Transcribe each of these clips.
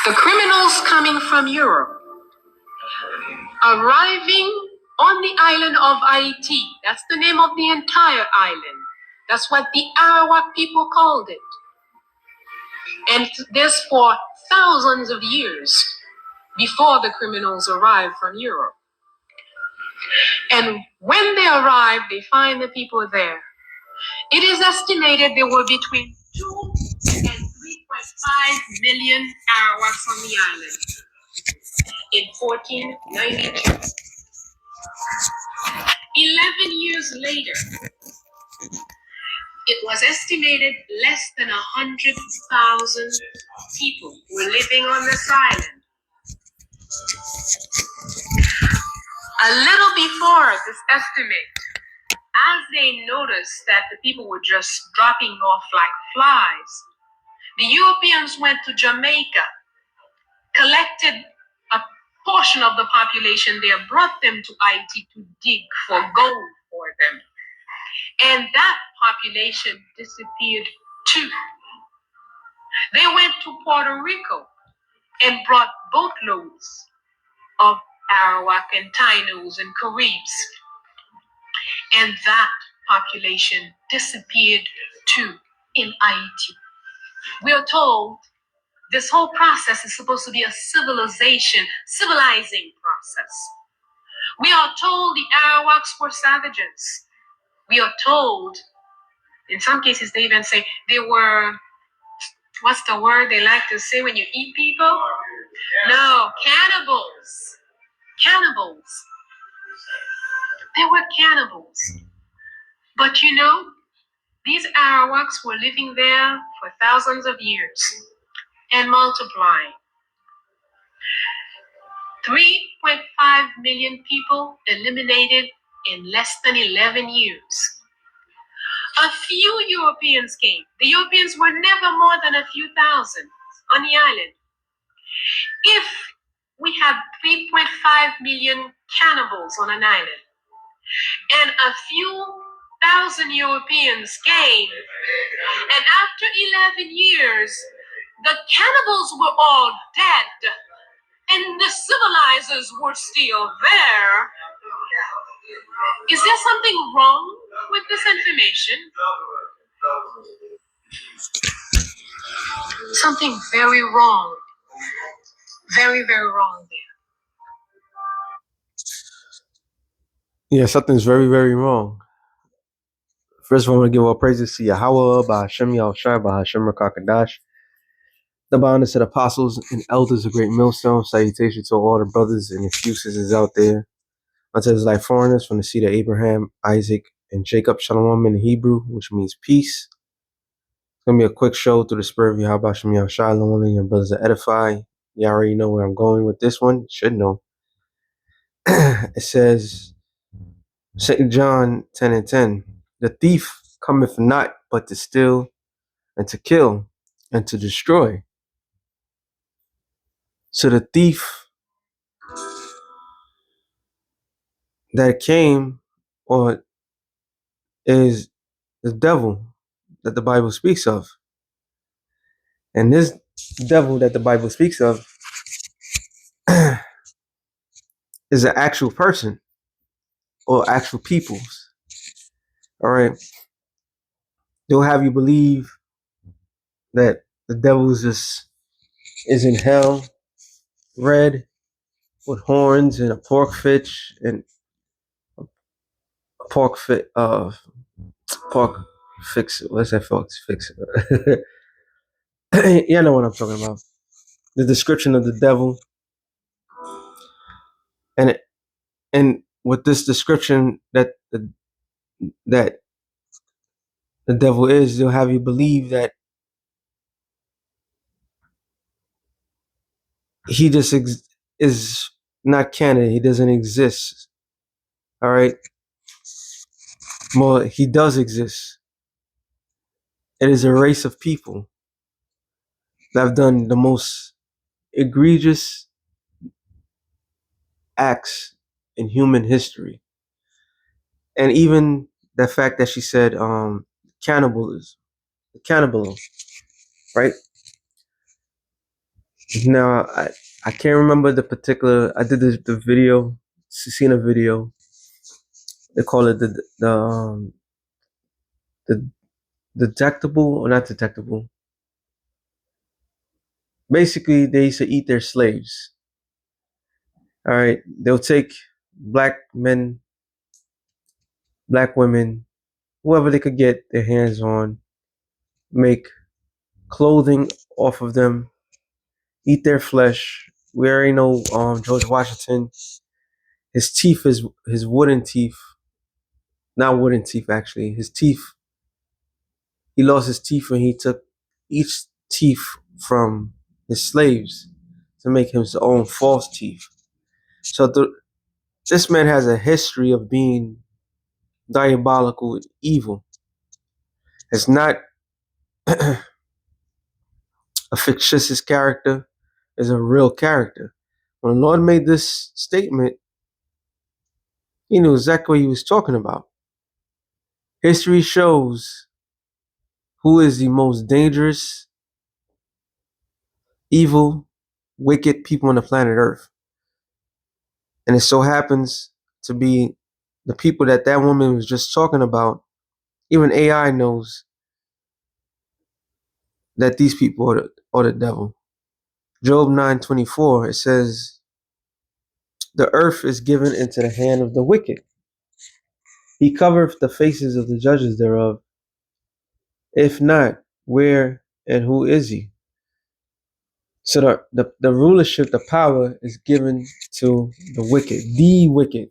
The criminals coming from Europe, arriving on the island of Haiti. That's the name of the entire island. That's what the Arawak people called it. And this for thousands of years before the criminals arrived from Europe. And when they arrive, they find the people there. It is estimated there were between 2 and 3.5 million Arawaks on the island in 1492. 11 years later, it was estimated less than 100,000 people were living on this island. A little before this estimate, as they noticed that the people were just dropping off like flies, the Europeans went to Jamaica, collected a portion of the population there, brought them to Haiti to dig for gold for them. And that population disappeared too. They went to Puerto Rico and brought boatloads of Arawak and Tainos and Caribs. And that population disappeared too in Haiti. We are told this whole process is supposed to be a civilizing process. We are told the Arawaks were savages. We are told, in some cases, they even say they were, what's the word they like to say when you eat people? No, cannibals. Cannibals. They were cannibals. But you know, these Arawaks were living there for thousands of years and multiplying. 3.5 million people eliminated in less than 11 years. A few Europeans came. The Europeans were never more than a few thousand on the island. If we have 3.5 million cannibals on an island, and a few thousand Europeans came, and after 11 years, the cannibals were all dead, and the civilizers were still there. Is there something wrong with this information? Something very wrong. Very, very wrong there. Yeah, something's very, very wrong. First of all, I want to give all praises to Yahweh, Bahashem Yahushai, Bahashem Rakakadash. The bonders to the apostles and elders of Great Millstone. Salutation to all the brothers and excuses out there. Unto his like foreigners from the seed of Abraham, Isaac, and Jacob. Shalom in Hebrew, which means peace. It's going to be a quick show through the spirit of Yahweh Shem Yahushai. One of your brothers to edify. You already know where I'm going with this one. You should know. It says, St. John 10:10. The thief cometh not but to steal and to kill and to destroy. So the thief that came or is the devil that the Bible speaks of. And this devil that the Bible speaks of is an actual person or actual peoples. All right. They'll have you believe that the devil is in hell, red, with horns and a pork fitch and a pork fix. What's that pork fix? You know what I'm talking about. The description of the devil, and with this description that the devil is, they'll have you believe that he just is not canon. He doesn't exist. All right. Well, he does exist. It is a race of people that have done the most egregious acts in human history. And even the fact that she said cannibalism, right? Now I can't remember the particular. I did the video, seen a video. They call it the detectable or not detectable. Basically, they used to eat their slaves. All right, they'll take black men, black women, whoever they could get their hands on, make clothing off of them, eat their flesh. We already know George Washington. His teeth is his wooden teeth, not wooden teeth actually. His teeth. He lost his teeth when he took each teeth from his slaves to make his own false teeth. So this man has a history of being diabolical and evil. It's not a fictitious character, it's a real character. When the Lord made this statement, he knew exactly what he was talking about. History shows who is the most dangerous, evil, wicked people on the planet Earth. And it so happens to be the people that that woman was just talking about. Even AI knows that these people are the devil. Job 9:24, it says, the earth is given into the hand of the wicked. He covereth the faces of the judges thereof. If not, where and who is he? So the rulership, the power is given to the wicked, the wicked.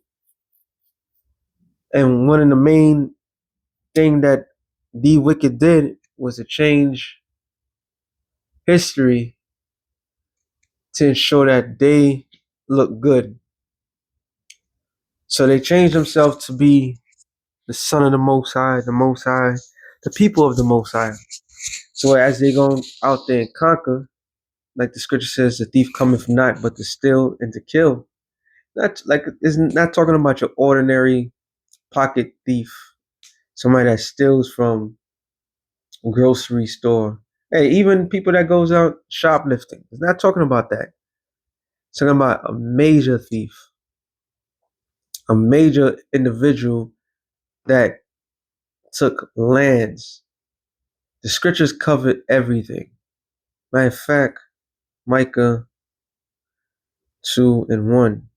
And one of the main thing that the wicked did was to change history to ensure that they look good. So they changed themselves to be the son of the Most High, the people of the Most High. So as they go out there and conquer, like the scripture says, the thief cometh not but to steal and to kill. Not like it's not talking about your ordinary pocket thief, somebody that steals from a grocery store. Hey, even people that goes out shoplifting. It's not talking about that. It's talking about a major thief, a major individual that took lands. The scriptures covered everything. Matter of fact, Micah 2 and 1.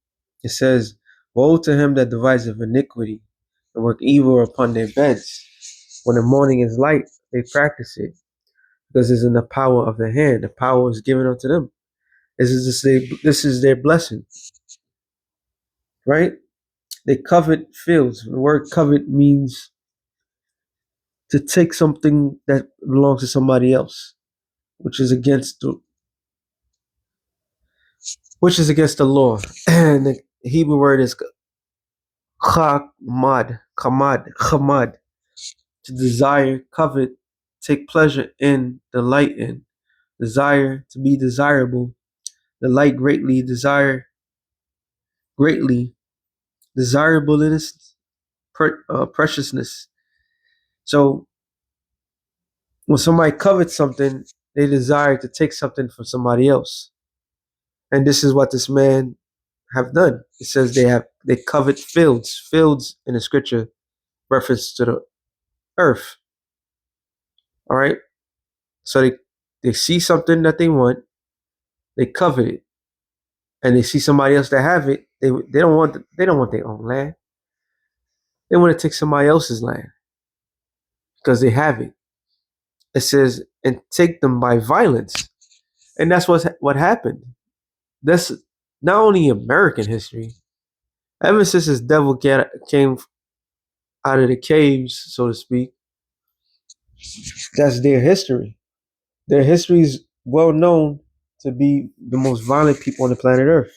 It says, woe to him that deviseth iniquity and work evil upon their beds. When the morning is light, they practice it, because it's in the power of the hand. The power is given unto them. This is their blessing, right? They covet fields. The word covet means to take something that belongs to somebody else, which is against the law. And the Hebrew word is chamad, to desire, covet, take pleasure in, delight in, desire, to be desirable, delight greatly, desire greatly, desirableness, preciousness. So when somebody covets something, they desire to take something from somebody else. And this is what this man have done. It says they covet fields. Fields in the scripture reference to the earth. All right. So they see something that they want, they covet it, and they see somebody else that have it. They don't want their own land. They want to take somebody else's land because they have it. It says and take them by violence, and that's what happened. That's not only American history. Ever since this devil came out of the caves, so to speak, that's their history. Their history is well known to be the most violent people on the planet Earth.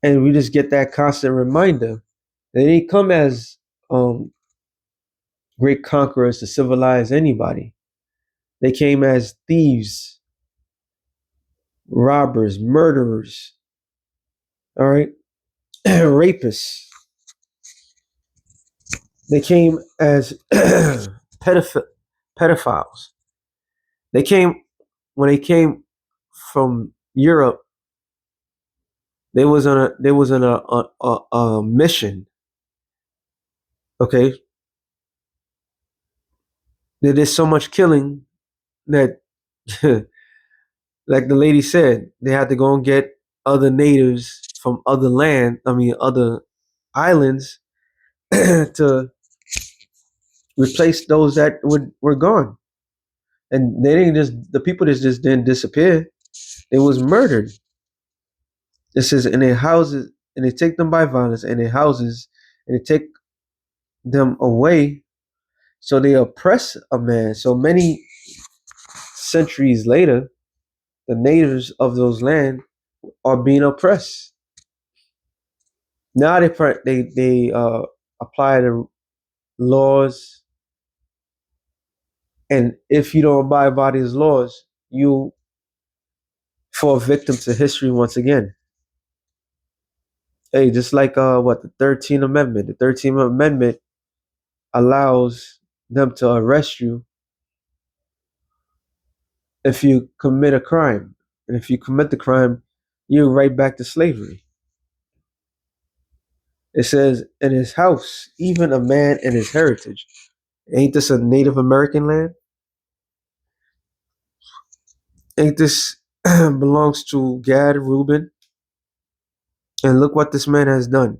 And we just get that constant reminder. They didn't come as um, great conquerors to civilize anybody. They came as thieves, robbers, murderers, all right, rapists. They came as pedophiles. They came when they came from Europe, they was on a mission. Okay, there is so much killing that, like the lady said, they had to go and get other natives from other land. I mean, other islands to replace those that were gone. And they didn't just the people that just didn't disappear. They was murdered. It says in their houses, and they take them by violence in their houses, and they take them away. So they oppress a man. So many centuries later, the natives of those land are being oppressed. Now they apply the laws, and if you don't abide by these laws, you fall victim to history once again. Hey, just like what the 13th Amendment. The 13th Amendment allows them to arrest you if you commit a crime, and if you commit the crime, you're right back to slavery. It says, in his house, even a man in his heritage. Ain't this a Native American land? Ain't this belongs to Gad, Reuben? And look what this man has done.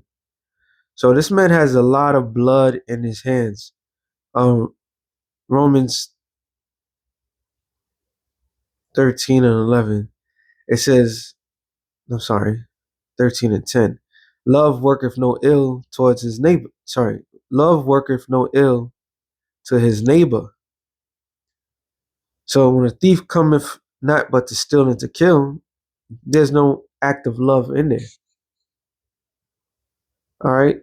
So this man has a lot of blood in his hands. Um, Romans 13 and 11. It says, I'm sorry, 13 and 10. Love worketh no ill towards his neighbor. Sorry, love worketh no ill to his neighbor. So when a thief cometh not but to steal and to kill, there's no act of love in there. All right.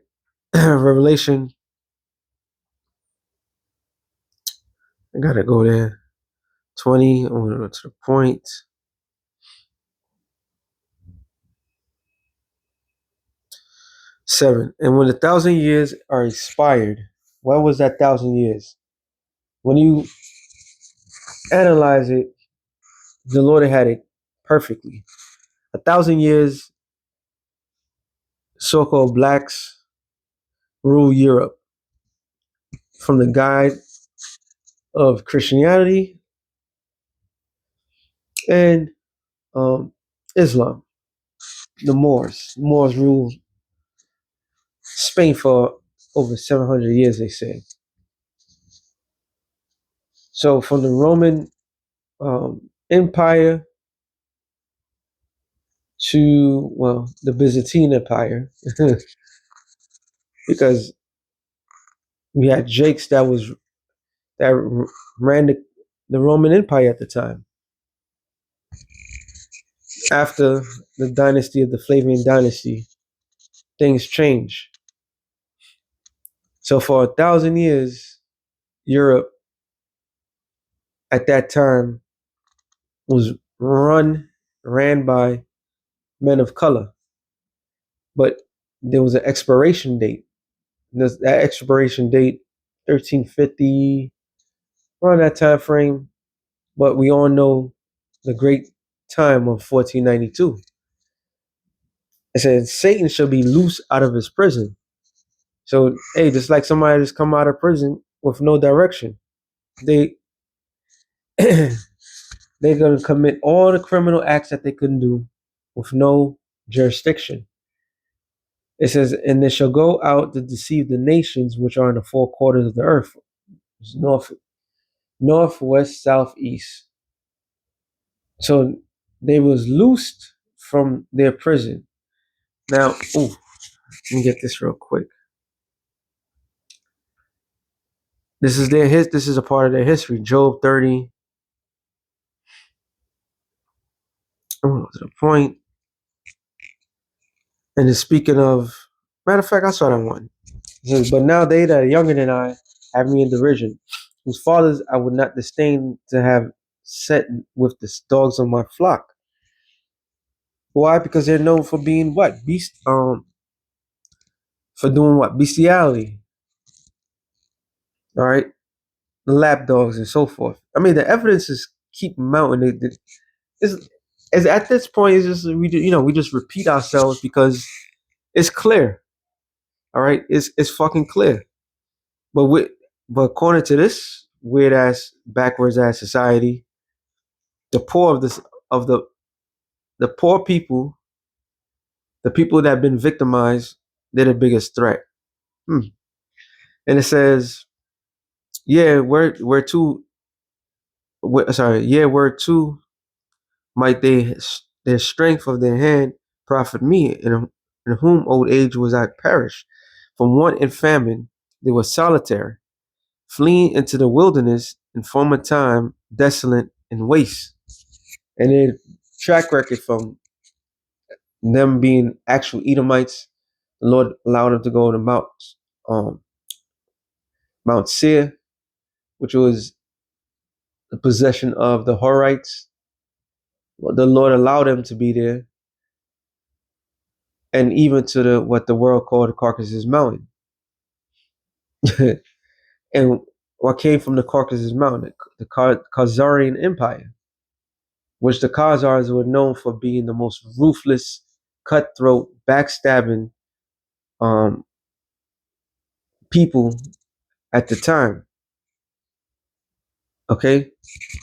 Revelation, I gotta go there. 20, I want to go to the point. 7. And when the 1,000 years are expired, what was that 1,000 years? When you analyze it, the Lord had it perfectly. 1,000 years, so-called blacks rule Europe from the guide of Christianity and Islam. The Moors. Moors ruled Spain for over 700 years, they say. So from the Roman Empire to, well, the Byzantine Empire, because we had Jakes that ran the Roman Empire at the time. After the dynasty of the Flavian dynasty, things change. So for 1,000 years, Europe at that time was ran by men of color, but there was an expiration date. That expiration date, 1350, around that time frame. But we all know the great time of 1492. It said Satan shall be loose out of his prison. So hey, just like somebody just come out of prison with no direction, they they're gonna commit all the criminal acts that they couldn't do with no jurisdiction. It says, and they shall go out to deceive the nations which are in the four quarters of the earth. It's north, west, south, east. So they was loosed from their prison. Now, let me get this real quick. This is a part of their history. Job 30. To the point. And it's speaking of, matter of fact, I saw that one. It says, but now they that are younger than I have me in derision, whose fathers I would not disdain to have set with the dogs of my flock. Why? Because they're known for being what? For doing what? Bestiality. All right? Lap dogs and so forth. I mean, the evidence is keep mounting. It's at this point, it's just we just repeat ourselves because it's clear. All right, it's fucking clear. But according to this weird ass backwards ass society, the poor of this of the poor people, the people that have been victimized, they're the biggest threat. Hmm. And it says, yeah, where to? Sorry, yeah, where to might they their strength of their hand profit me, in whom old age was I perished. From want and famine, they were solitary, fleeing into the wilderness in former time, desolate and waste. And then track record from them being actual Edomites, the Lord allowed them to go to um, Mount Seir, which was the possession of the Horites. Well, the Lord allowed them to be there, and even to the what the world called the Caucasus Mountain. And what came from the Caucasus Mountain, the Khazarian Empire, which the Khazars were known for being the most ruthless, cutthroat, backstabbing um, people at the time. Okay,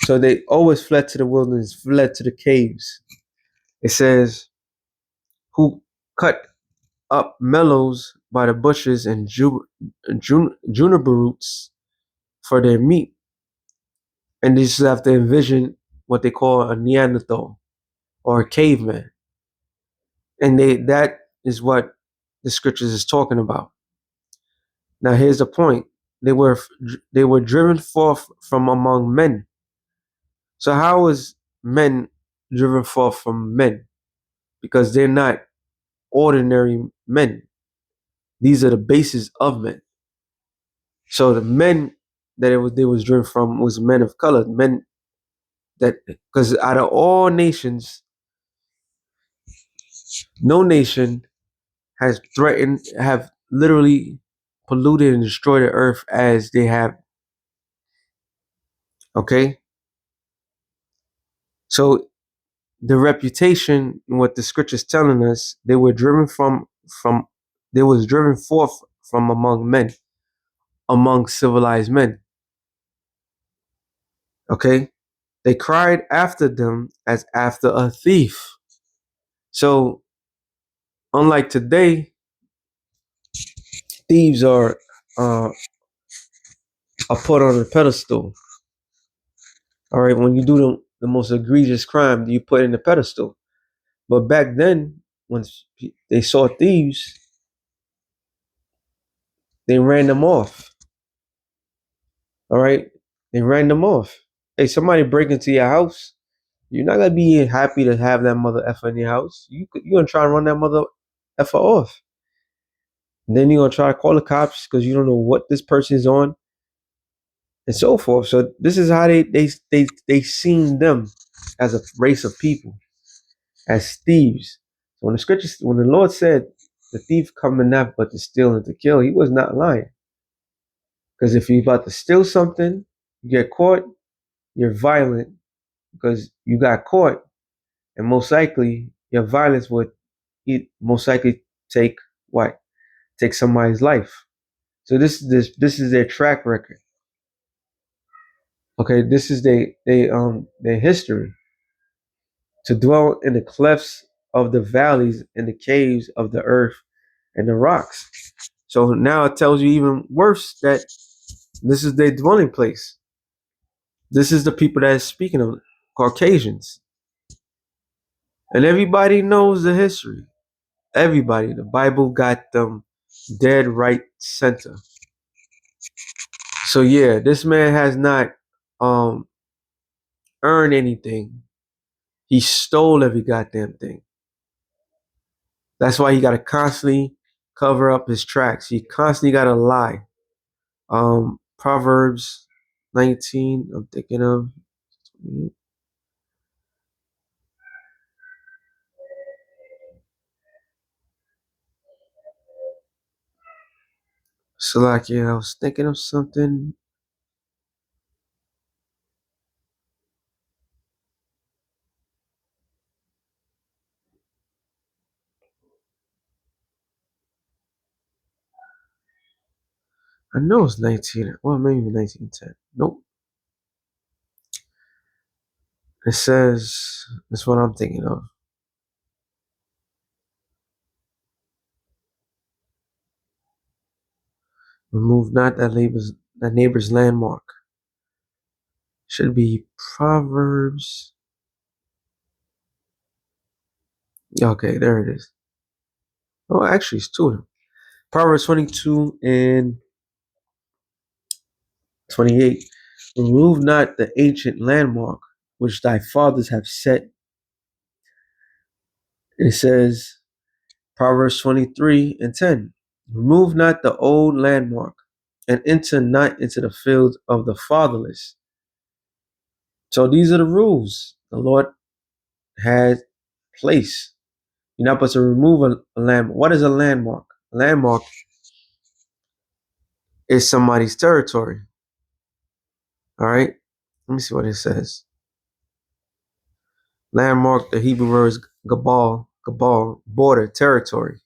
so they always fled to the wilderness, fled to the caves. It says, "Who cut up mellows by the bushes and juniper roots for their meat." And they just have to envision what they call a Neanderthal or a caveman, and that is what the scriptures is talking about. Now, here's the point: they were driven forth from among men. So how is men driven forth from men? Because they're not ordinary men. These are the bases of men. So the men that they was driven from was men of color, men that because out of all nations, no nation has have literally polluted and destroyed the earth as they have. Okay, so the reputation, what the scriptures telling us, they were driven from, they was driven forth from among men, among civilized men. Okay, they cried after them as after a thief. So unlike today, thieves uh, are put on a pedestal. All right, when you do the most egregious crime, you put in the pedestal. But back then, when they saw thieves, they ran them off. All right, they ran them off. Hey, somebody break into your house, you're not gonna be happy to have that mother effer in your house. You're gonna try and run that mother effer off. And then you're gonna try to call the cops because you don't know what this person is on, and so forth. So this is how they seen them as a race of people, as thieves. So when the scriptures, when the Lord said the thief coming not but to steal and to kill, he was not lying. Because if you're about to steal something, you get caught, you're violent because you got caught, and most likely your violence would most likely take what? Take somebody's life. So this is their track record. Okay, this is their history. To dwell in the clefts of the valleys and the caves of the earth and the rocks. So now it tells you even worse that this is their dwelling place. This is the people that is speaking of Caucasians. And everybody knows the history. Everybody. The Bible got them dead right center. So yeah, this man has not um earned anything. He stole every goddamn thing. That's why he gotta constantly cover up his tracks. He constantly gotta lie. Proverbs 19, I'm thinking of Salakia, I was thinking of something. I know it's 19. Well, maybe 1910. Nope. It says, that's what I'm thinking of. Remove not that neighbor's landmark. Should be Proverbs. Okay, there it is. Oh, actually, it's two of them. Proverbs 22 and 28. Remove not the ancient landmark which thy fathers have set. It says, Proverbs 23 and 10. Remove not the old landmark and enter not into the fields of the fatherless. So these are the rules the Lord had placed. You're not supposed to remove a landmark. What is a landmark? A landmark is somebody's territory. All right. Let me see what it says. Landmark, the Hebrew word is gabal, border, territory.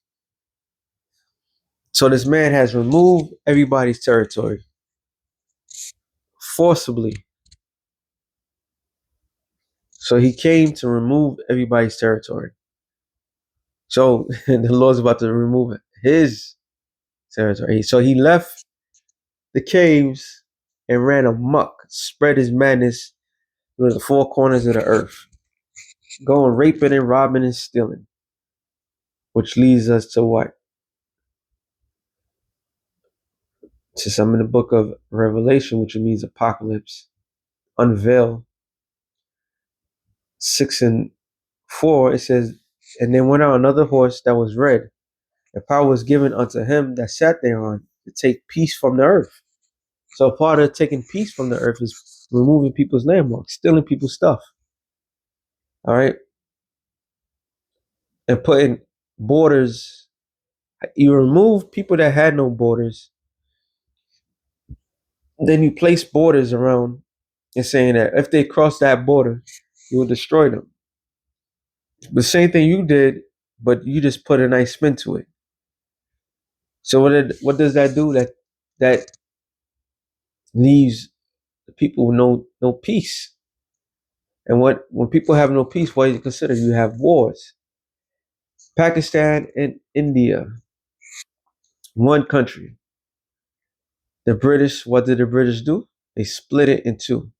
So this man has removed everybody's territory forcibly. So he came to remove everybody's territory. So the Lord's about to remove his territory. So he left the caves and ran amok, spread his madness through the four corners of the earth, going raping and robbing and stealing, which leads us to what? To some in the book of Revelation, which means apocalypse, unveil 6:4. It says, and then went out another horse that was red. The power was given unto him that sat thereon to take peace from the earth. So part of taking peace from the earth is removing people's landmarks, stealing people's stuff. All right. And putting borders. You remove people that had no borders. Then you place borders around and saying that if they cross that border, you will destroy them. The same thing you did, but you just put a nice spin to it. So what does that do? That leaves the people with no peace. And when people have no peace, what do you consider? You have wars. Pakistan and India, one country. The British, what did the British do? They split it in two.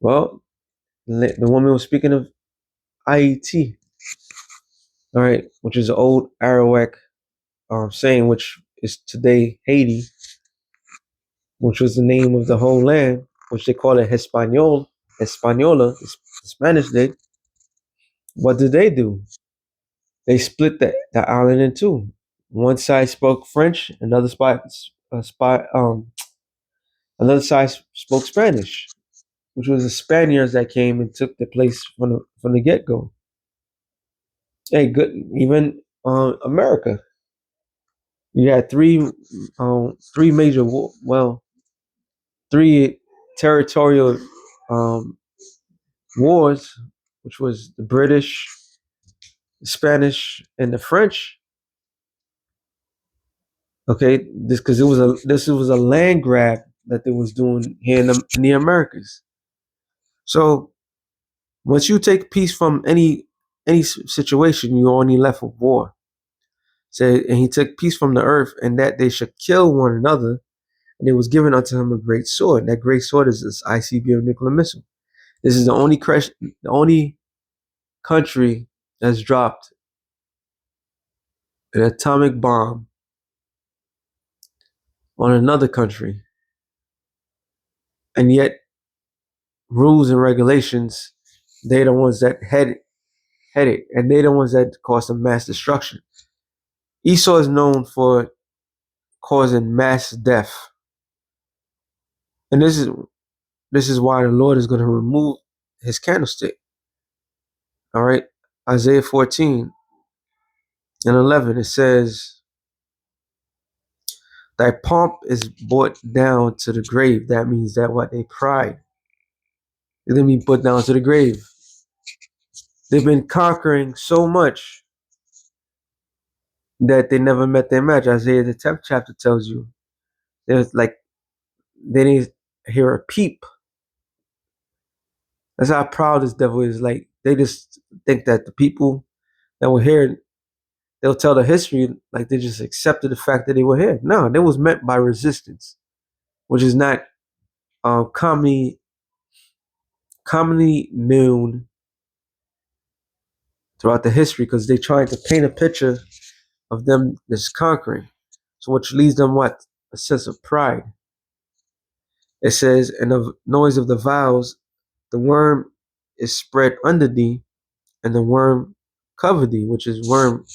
Well, the woman was speaking of IET, all right, which is an old Arawak saying, which is today Haiti, which was the name of the whole land, which they call it Hispaniola, the Spanish did. What did they do? They split the island in two. One side spoke French, another side spoke Spanish, which was the Spaniards that came and took the place from the get go. Hey, good. Even America, you had three major, three territorial um, wars, which was the British, the Spanish, and the French. Okay, this was a land grab that they was doing here in the Americas. So once you take peace from any situation, you're only left with war. Said, and he took peace from the earth, and that they should kill one another. And it was given unto him a great sword. That great sword is this ICBM nuclear missile. This is the only country that's dropped an atomic bomb on another country, and yet rules and regulations, they're the ones that head it, and they're the ones that cause the mass destruction. Esau is known for causing mass death, and this is why the Lord is going to remove his candlestick. All right, Isaiah 14 and 11, it says, thy pomp is brought down to the grave. That means that what they pride is going to be put down to the grave. They've been conquering so much that they never met their match. Isaiah the 10th chapter tells you There's like they didn't hear a peep. That's how proud this devil is. Like they just think that the people that were here, they'll tell the history like they just accepted the fact that they were here. No, that was meant by resistance, which is not commonly known throughout the history because they tried to paint a picture of them as conquering. So which leads them what? A sense of pride. It says, and the noise of the vows, the worm is spread under thee, and the worm cover thee, which is worm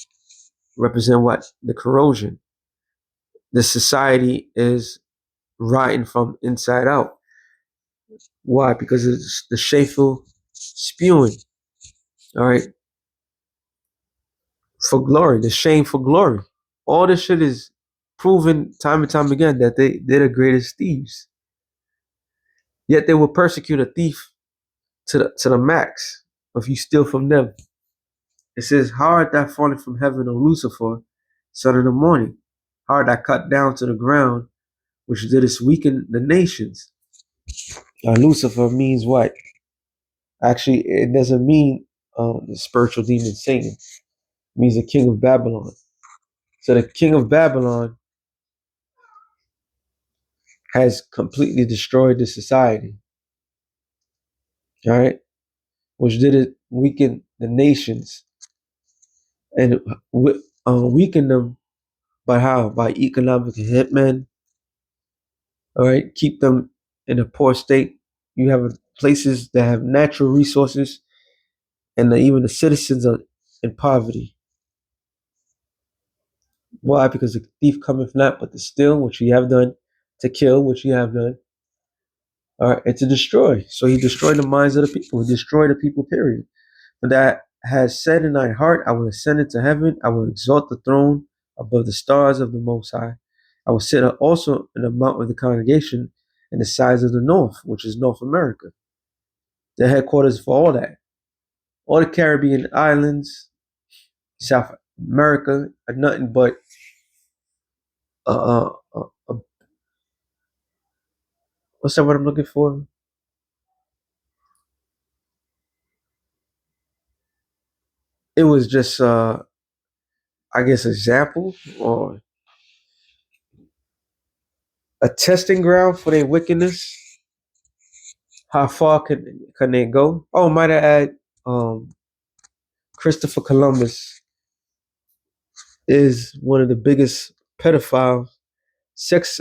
represent what? The corrosion. The society is rotting from inside out. Why? Because it's the shameful spewing. All right. For glory, the shame for glory. All this shit is proven time and time again that they're the greatest thieves. Yet they will persecute a thief to the max if you steal from them. It says, how art thou fallen from heaven, O Lucifer, son of the morning? How art thou cut down to the ground, which didst weaken the nations? Now, Lucifer means what? Actually, it doesn't mean the spiritual demon Satan. It means the king of Babylon. So the king of Babylon has completely destroyed the society, all right? Which did it weaken the nations and weaken them by how? By economic hitmen, all right? Keep them in a poor state. You have places that have natural resources and even the citizens are in poverty. Why? Because the thief cometh not but to steal, which you have done, to kill, which you have done, all right, and to destroy. So he destroyed the minds of the people. He destroyed the people, period. But that has said in thy heart, I will ascend into heaven. I will exalt the throne above the stars of the Most High. I will sit also in the mount of the congregation in the sides of the north, which is North America. The headquarters for all that. All the Caribbean islands, South America, are nothing but uh, uh, uh, what's that word I'm looking for? It was just, I guess, example or a testing ground for their wickedness. How far can they go? Oh, might I add, Christopher Columbus is one of the biggest pedophile sex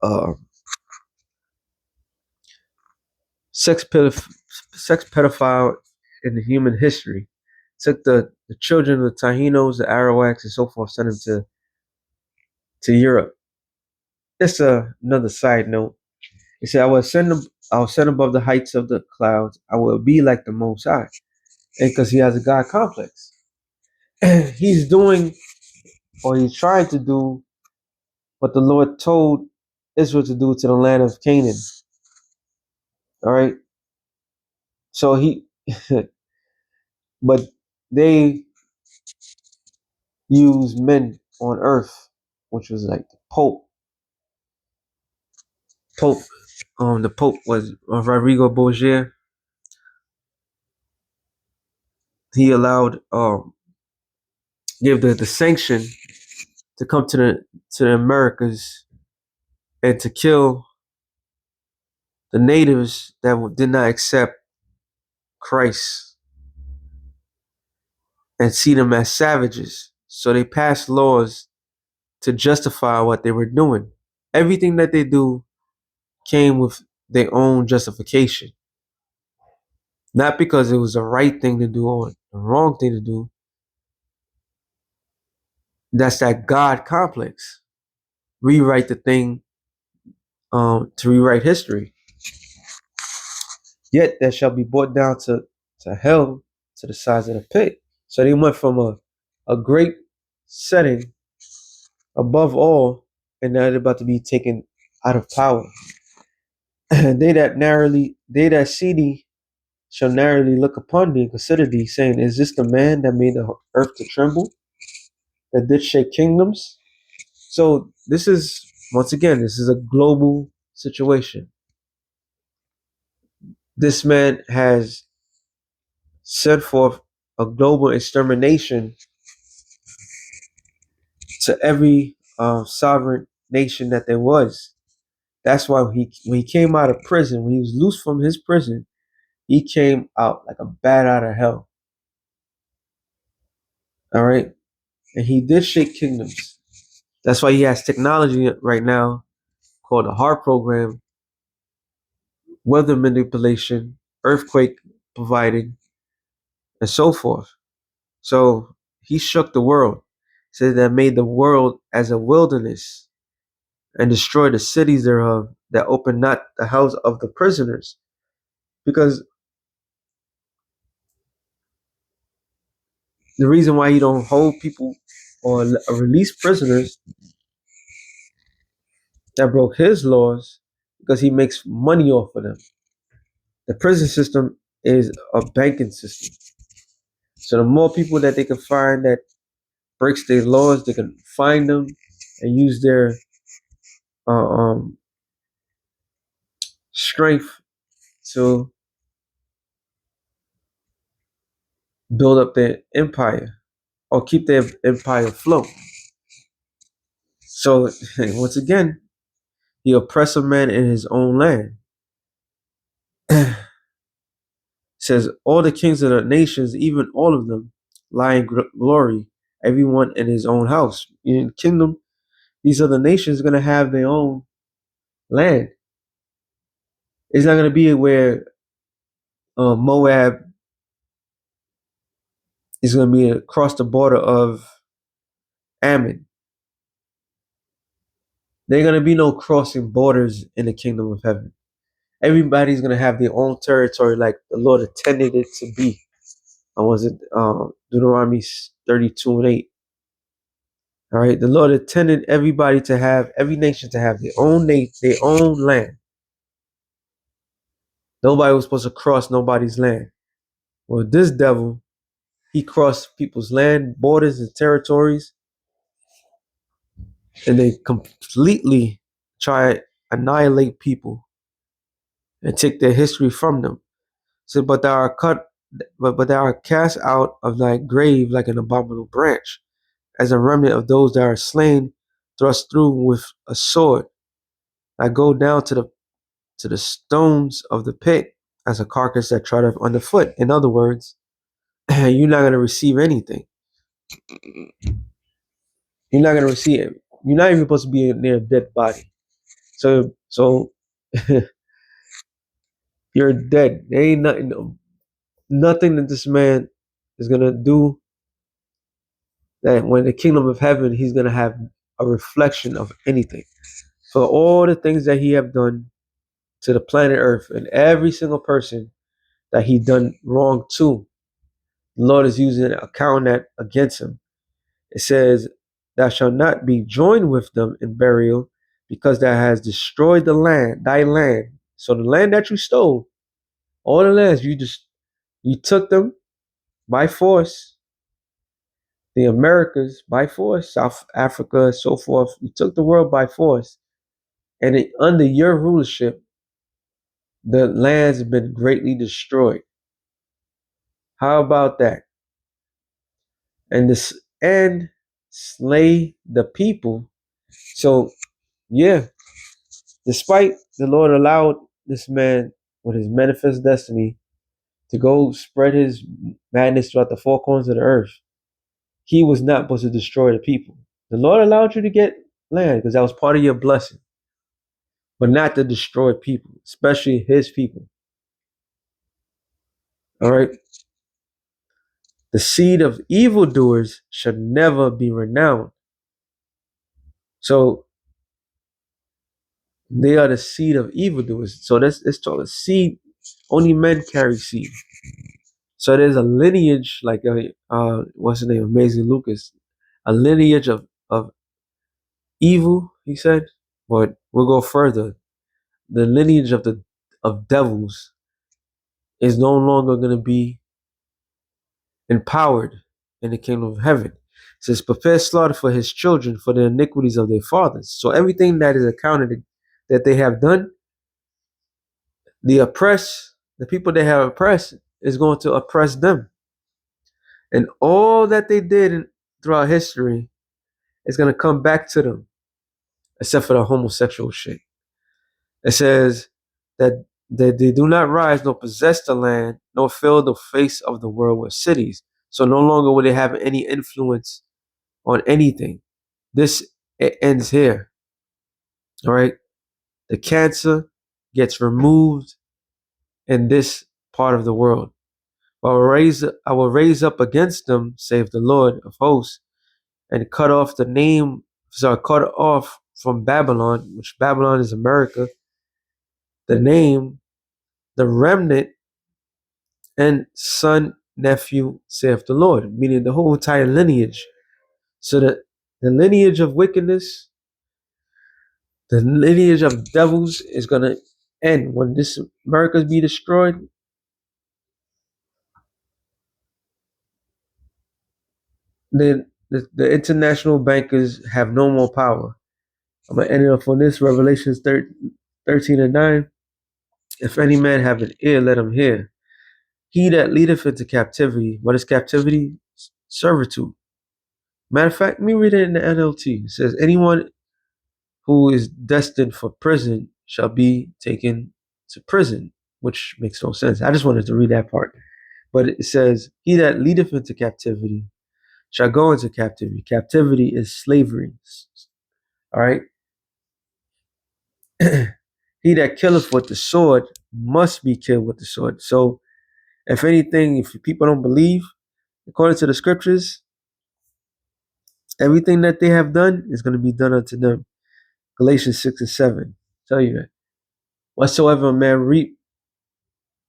uh sex pedoph- sex pedophile in the human history. Took the children of the Taínos, the Arawaks, and so forth, sent them to Europe. Just another side note. He said, I will send above the heights of the clouds. I will be like the Most High. And because he has a God complex. He's doing, or he's trying to do, what the Lord told Israel to do to the land of Canaan. All right. So but they used men on earth, which was like the Pope. Pope, the Pope was Rodrigo Borgia. He allowed, gave the sanction to come to the Americas and to kill the natives that did not accept Christ and see them as savages. So they passed laws to justify what they were doing. Everything that they do came with their own justification. Not because it was the right thing to do or the wrong thing to do. That's that God complex. Rewrite the thing to rewrite history. Yet that shall be brought down to hell, to the size of the pit. So they went from a great setting above all, and now they're about to be taken out of power. They that see thee shall narrowly look upon thee and consider thee, saying, is this the man that made the earth to tremble, that did shake kingdoms? So this is once again, this is a global situation. This man has set forth a global extermination to every sovereign nation that there was. That's why when he came out of prison, when he was loose from his prison, he came out like a bat out of hell. All right. And he did shake kingdoms. That's why he has technology right now called the HARP program, weather manipulation, earthquake providing, and so forth. So he shook the world, said that made the world as a wilderness and destroyed the cities thereof that opened not the house of the prisoners. Because the reason why he don't hold people or release prisoners that broke his laws, because he makes money off of them. The prison system is a banking system. So the more people that they can find that breaks their laws, they can find them and use their uh, um, strength to build up their empire or keep their empire afloat. So once again, he oppressed a man in his own land. Says all the kings of the nations, even all of them, lie in glory, everyone in his own house. In kingdom, these other nations are gonna have their own land. It's not gonna be where Moab is gonna be across the border of Ammon. There ain't gonna be no crossing borders in the kingdom of heaven. Everybody's gonna have their own territory, like the Lord intended it to be. Was it Deuteronomy 32:8? All right, the Lord intended everybody to have every nation to have their own land. Nobody was supposed to cross nobody's land. Well, this devil, he crossed people's land, borders, and territories, and they completely try to annihilate people and take their history from them. So, but they are cut, but they are cast out of thy grave like an abominable branch, as a remnant of those that are slain, thrust through with a sword. I go down to the stones of the pit as a carcass that trod underfoot. In other words, you're not gonna receive anything. You're not gonna receive it. You're not even supposed to be near a dead body. So you're dead. There ain't nothing that this man is gonna do that when the kingdom of heaven he's gonna have a reflection of anything. For all the things that he have done to the planet Earth and every single person that he done wrong to, the Lord is using accounting that against him. It says, "Thou shalt not be joined with them in burial, because thou hast destroyed the land, thy land." So the land that you stole, all the lands you took them by force, the Americas by force, South Africa, so forth. You took the world by force, and under your rulership, the lands have been greatly destroyed. How about that? And slay the people. So yeah, despite the Lord allowed this man with his manifest destiny to go spread his madness throughout the four corners of the earth, he was not supposed to destroy the people. The Lord allowed you to get land because that was part of your blessing, but not to destroy people, especially his people. All right. The seed of evildoers should never be renowned. So they are the seed of evildoers. So that's called a seed. Only men carry seed. So there's a lineage, like what's the name, Amazing Lucas, a lineage of evil. He said, but we'll go further. The lineage of devils is no longer going to be empowered in the kingdom of heaven. It says, prepare slaughter for his children for the iniquities of their fathers. So everything that is accounted that they have done, the oppressed, the people they have oppressed, is going to oppress them. And all that they did throughout history is going to come back to them, except for the homosexual shit. It says that they do not rise nor possess the land, nor fill the face of the world with cities. So no longer will they have any influence on anything. This, it ends here. All right. The cancer gets removed in this part of the world. I will raise up against them, save the Lord of hosts, and cut off cut off from Babylon, which Babylon is America, the name, the remnant, and son, nephew, saith the Lord, meaning the whole entire lineage. So that the lineage of wickedness, the lineage of devils is going to end. When this America's be destroyed, then the international bankers have no more power. I'm going to end it off on this, Revelations 13 and 9. If any man have an ear, let him hear. He that leadeth into captivity, what is captivity? Servitude. Matter of fact, let me read it in the NLT. It says, anyone who is destined for prison shall be taken to prison, which makes no sense. I just wanted to read that part. But it says, he that leadeth into captivity shall go into captivity. Captivity is slavery. All right. He that killeth with the sword must be killed with the sword. So, if anything, if people don't believe, according to the scriptures, everything that they have done is going to be done unto them. Galatians 6 and 7 tell you that. Whatsoever a man reap,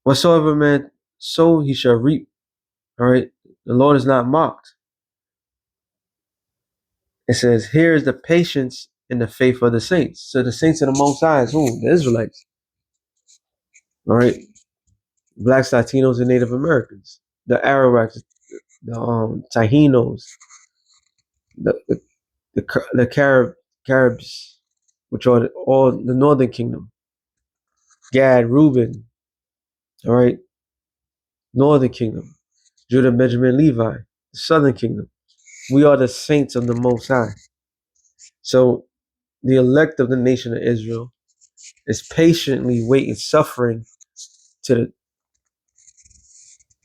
whatsoever a man sow, he shall reap. All right. The Lord is not mocked. It says, here is the patience and the faith of the saints. So the saints of the Most High is who? The Israelites. All right. Blacks, Latinos, and Native Americans. The Arawaks, the Tahinos, the Caribs, which are all the Northern Kingdom. Gad, Reuben, all right, Northern Kingdom. Judah, Benjamin, Levi, the Southern Kingdom. We are the saints of the Most High. So the elect of the nation of Israel is patiently waiting, suffering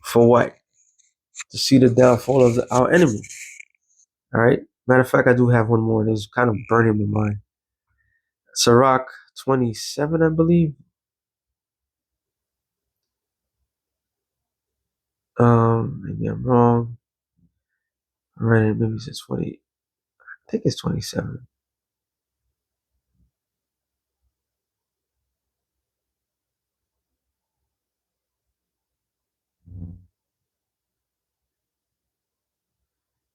for what? To see the downfall of our enemy. All right. Matter of fact, I do have one more. It's kind of burning my mind. Sirach 27, I believe. Maybe I'm wrong. I read it. Maybe it's 20. I think it's 27.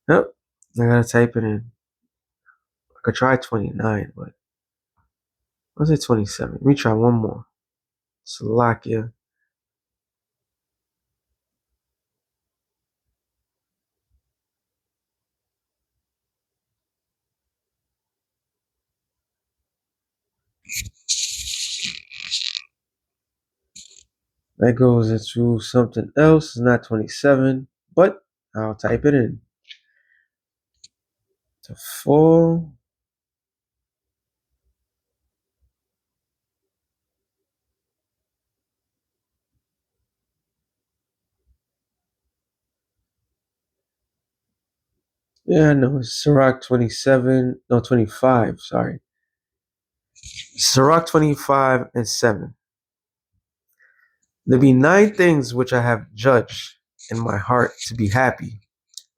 Yep. I gotta type it in. I could try 29, but was it 27? Let me try one more. Slovakia. That goes into something else. It's not 27, but I'll type it in. To 4. Yeah, no, it's Sirach 27. No, 25. Sorry. Sirach 25 and 7. There be 9 things which I have judged in my heart to be happy.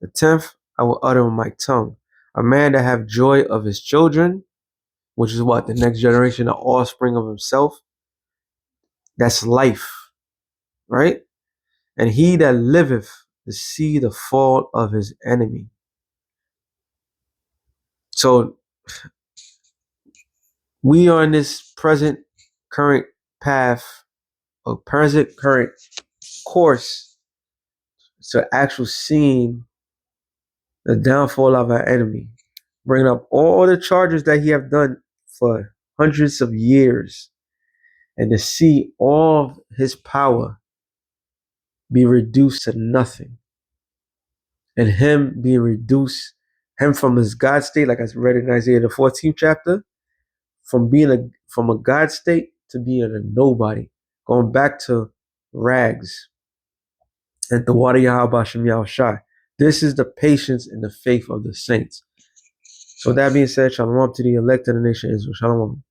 The 10th I will utter with my tongue. A man that have joy of his children, which is what? The next generation, the offspring of himself. That's life, right? And he that liveth to see the fall of his enemy. So we are in this present current path, or present current course, to actual scene the downfall of our enemy, bringing up all the charges that he have done for hundreds of years, and to see all of his power be reduced to nothing, and him being reduced, him from his God state, like I read in Isaiah the 14th chapter, from a God state to being a nobody, going back to rags, and the water Yahweh Shem Yahushai. This is the patience and the faith of the saints. So that being said, shalom to the elect of the nation of Israel. Shalom.